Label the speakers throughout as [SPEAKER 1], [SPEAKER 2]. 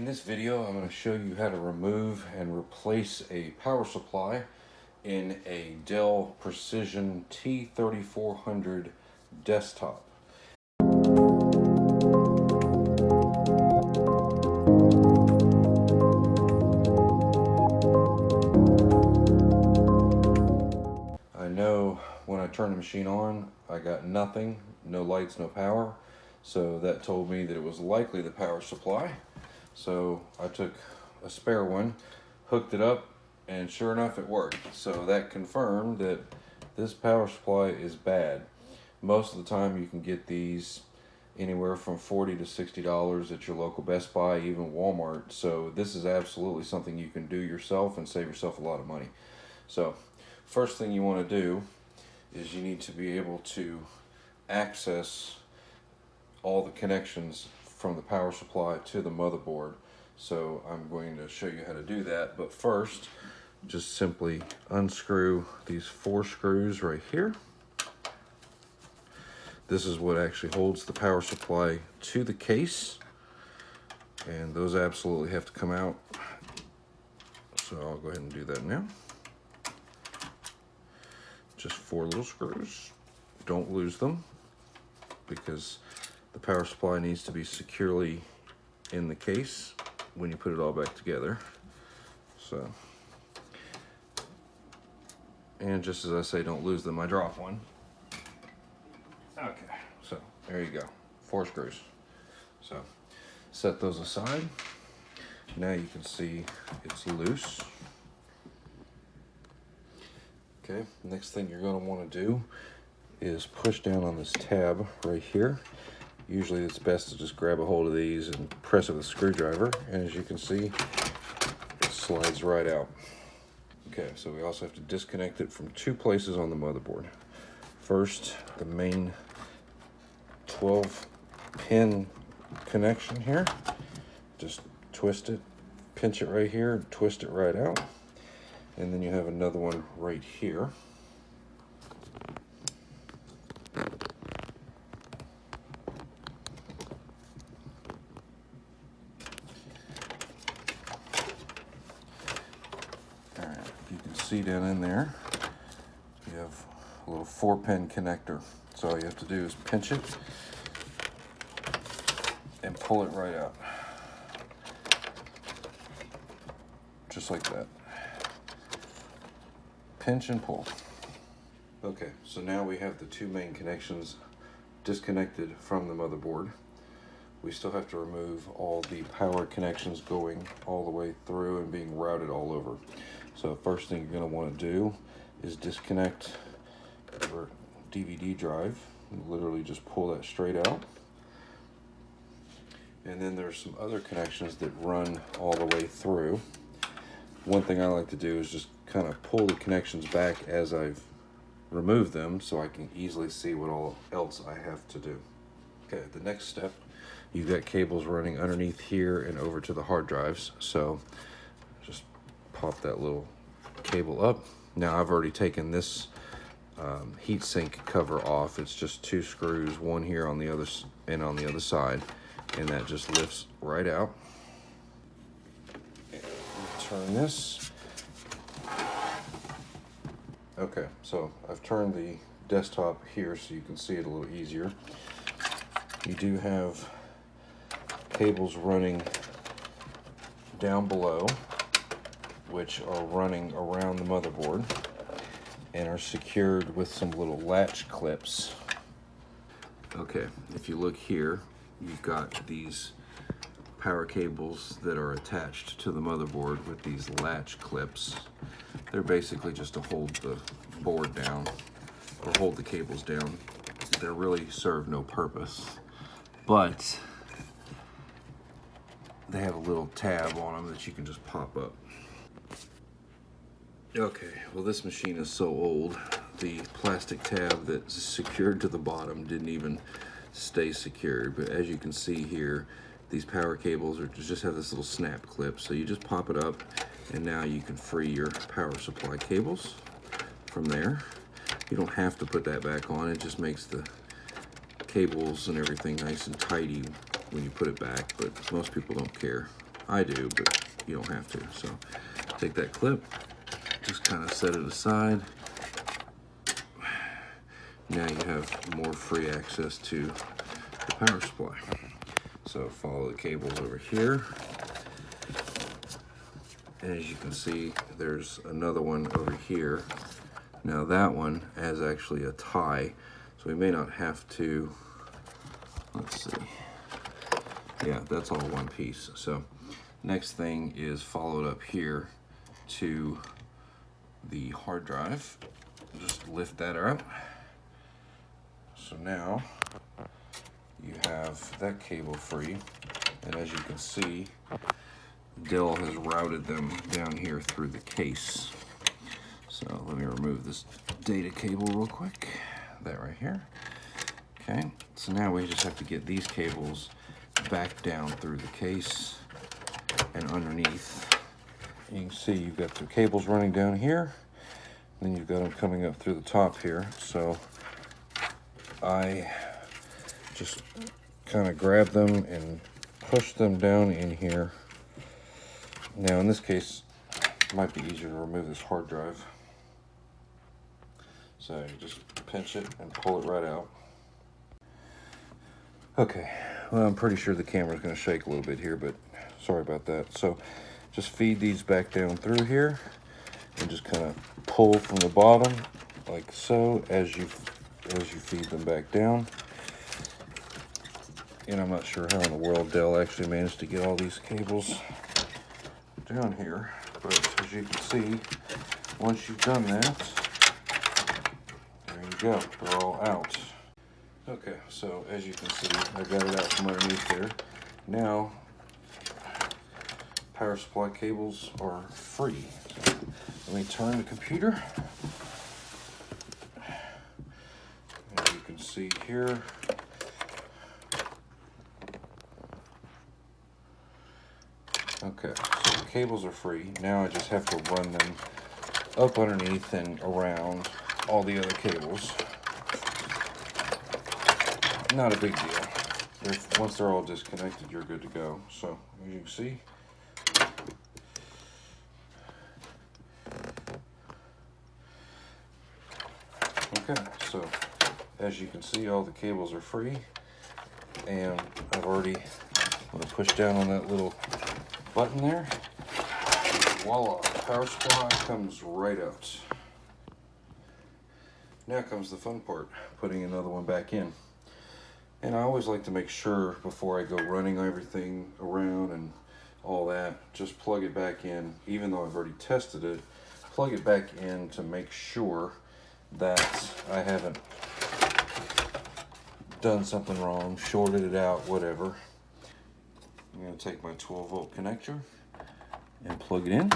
[SPEAKER 1] In this video, I'm going to show you how to remove and replace a power supply in a Dell Precision T3400 desktop. I know when I turned the machine on, I got nothing, no lights, no power. So that told me that it was likely the power supply. So I took a spare one, hooked it up, and sure enough it worked. So that confirmed that this power supply is bad. Most of the time you can get these anywhere from $40 to $60 at your local Best Buy, even Walmart. So this is absolutely something you can do yourself and save yourself a lot of money. So first thing you want to do is you need to be able to access all the connections from the power supply to the motherboard. So I'm going to show you how to do that, but first just simply unscrew these 4 screws right here. This is what actually holds the power supply to the case, and those absolutely have to come out. So I'll go ahead and do that now. Just 4 little screws. Don't lose them, because the power supply needs to be securely in the case when you put it all back together. So, and just as I say, don't lose them, I dropped one. Okay, so there you go, 4 screws. So set those aside. Now you can see it's loose. Okay, next thing you're going to want to do is push down on this tab right here. Usually it's best to just grab a hold of these and press it with a screwdriver, and as you can see, it slides right out. Okay, so we also have to disconnect it from 2 places on the motherboard. First, the main 12-pin connection here. Just twist it, pinch it right here, and twist it right out. And then you have another one right here. See down in there, you have a little 4-pin connector. So all you have to do is pinch it and pull it right out. Just like that. Pinch and pull. Okay, so now we have the 2 main connections disconnected from the motherboard. We still have to remove all the power connections going all the way through and being routed all over. So first thing you're going to want to do is disconnect your DVD drive. Literally just pull that straight out. And then there's some other connections that run all the way through. One thing I like to do is just kind of pull the connections back as I've removed them, so I can easily see what all else I have to do. Okay, the next step, you've got cables running underneath here and over to the hard drives. So just pop that little cable up. Now I've already taken this heatsink cover off. It's just 2 screws, one here on the other and on the other side, and that just lifts right out. And turn this. Okay, so I've turned the desktop here so you can see it a little easier. You do have cables running down below, which are running around the motherboard and are secured with some little latch clips. Okay, if you look here, you've got these power cables that are attached to the motherboard with these latch clips. They're basically just to hold the board down or hold the cables down. They really serve no purpose, but they have a little tab on them that you can just pop up. Okay, well this machine is so old, the plastic tab that's secured to the bottom didn't even stay secured, but as you can see here, these power cables just have this little snap clip, so you just pop it up and now you can free your power supply cables from there. You don't have to put that back on, it just makes the cables and everything nice and tidy when you put it back, but most people don't care. I do, but you don't have to. So take that clip, just kind of set it aside. Now you have more free access to the power supply. So follow the cables over here. And as you can see, there's another one over here. Now that one has actually a tie, so we may not have to, let's see. Yeah, that's all one piece. So next thing is followed up here to the hard drive. Just lift that up. So now you have that cable free, and as you can see, Dell has routed them down here through the case. So let me remove this data cable real quick. That right here. Okay, so now we just have to get these cables back down through the case and underneath. You can see you've got the cables running down here, then you've got them coming up through the top here. So I just kind of grab them and push them down in here. Now in this case, it might be easier to remove this hard drive. So you just pinch it and pull it right out. Okay, well, I'm pretty sure the camera's going to shake a little bit here, but sorry about that. So just feed these back down through here and just kind of pull from the bottom like so as you feed them back down. And I'm not sure how in the world Dell actually managed to get all these cables down here, but as you can see, once you've done that, there you go, they're all out. Okay, so as you can see, I got it out from underneath there. Now, power supply cables are free. So let me turn the computer. As you can see here, okay, so the cables are free. Now I just have to run them up underneath and around all the other cables. Not a big deal. Once they're all disconnected, you're good to go. So as you can see, okay, so as you can see, all the cables are free, and I'm going to push down on that little button there. Voila, power supply comes right out. Now comes the fun part, putting another one back in. And I always like to make sure before I go running everything around and all that, just plug it back in, even though I've already tested it, plug it back in to make sure that I haven't done something wrong, shorted it out, whatever. I'm going to take my 12-volt connector and plug it in.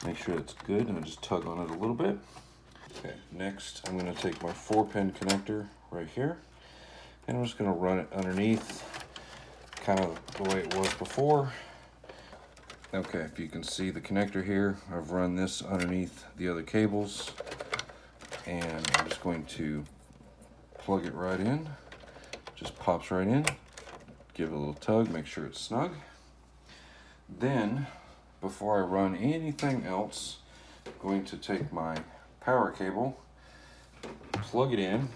[SPEAKER 1] Make sure it's good, and I just tug on it a little bit. Okay, next I'm going to take my 4-pin connector right here, and I'm just going to run it underneath, kind of the way it was before. Okay, if you can see the connector here, I've run this underneath the other cables, and I'm just going to plug it right in. Just pops right in. Give it a little tug, make sure it's snug. Then, before I run anything else, I'm going to take my power cable, plug it in,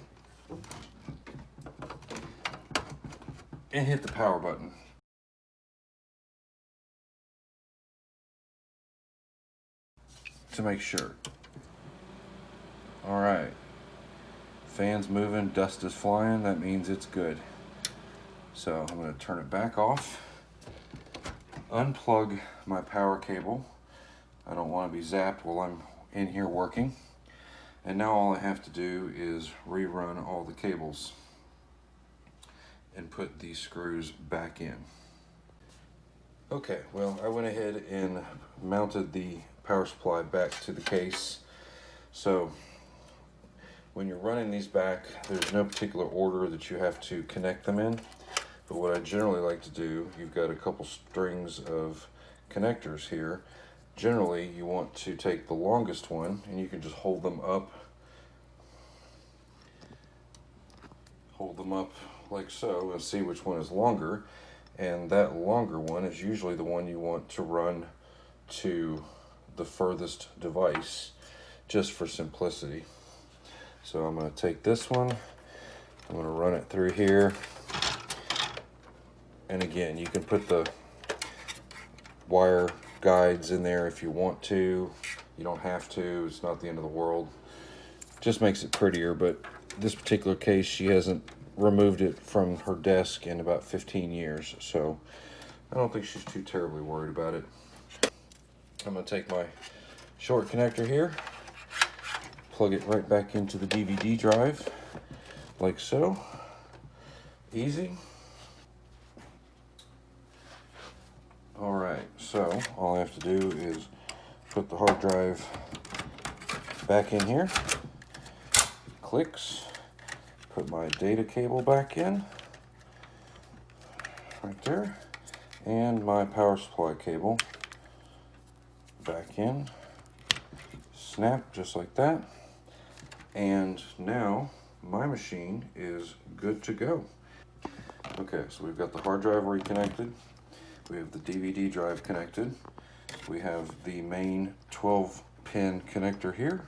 [SPEAKER 1] and hit the power button. To make sure. All right, fan's moving, dust is flying, that means it's good. So I'm going to turn it back off, unplug my power cable. I don't want to be zapped while I'm in here working. And now all I have to do is rerun all the cables and put these screws back in. Okay, well, I went ahead and mounted the power supply back to the case. So when you're running these back, there's no particular order that you have to connect them in. But what I generally like to do, you've got a couple strings of connectors here. Generally, you want to take the longest one, and you can just hold them up like so, and see which one is longer. and that longer one is usually the one you want to run to the furthest device, just for simplicity. So I'm going to take this one, I'm going to run it through here, and again, you can put the wire guides in there if you want to. You don't have to, it's not the end of the world. Just makes it prettier, but this particular case, she hasn't removed it from her desk in about 15 years, so I don't think she's too terribly worried about it. I'm going to take my short connector here, plug it right back into the DVD drive, like so. Easy. Alright, so all I have to do is put the hard drive back in here. Clicks. Put my data cable back in. Right there. And my power supply cable back in. Snap, just like that. And now my machine is good to go. Okay, so we've got the hard drive reconnected. We have the DVD drive connected. We have the main 12-pin connector here.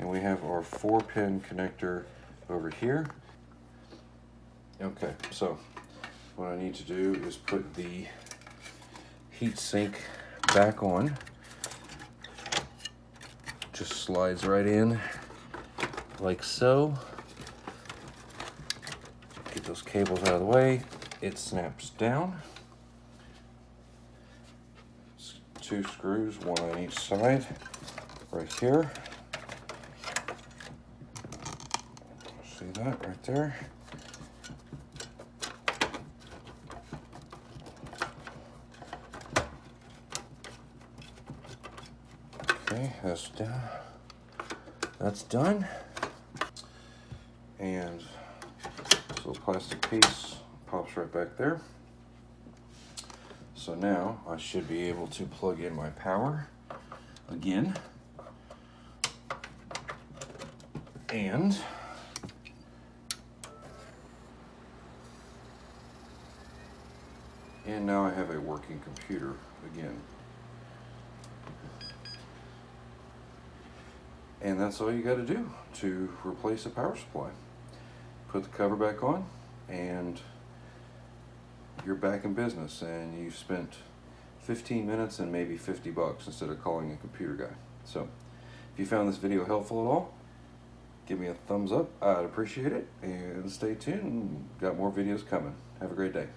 [SPEAKER 1] And we have our 4-pin connector over here. Okay, so what I need to do is put the heatsink back on. Just slides right in like so. Get those cables out of the way. It snaps down. It's 2 screws, one on each side, right here. See that right there? Okay, that's done. That's done. And this little plastic piece pops right back there. So now I should be able to plug in my power again. And now I have a working computer again. And that's all you got to do to replace a power supply. Put the cover back on and you're back in business, and you've spent 15 minutes and maybe 50 bucks instead of calling a computer guy. So if you found this video helpful at all, give me a thumbs up. I'd appreciate it, and stay tuned. Got more videos coming. Have a great day.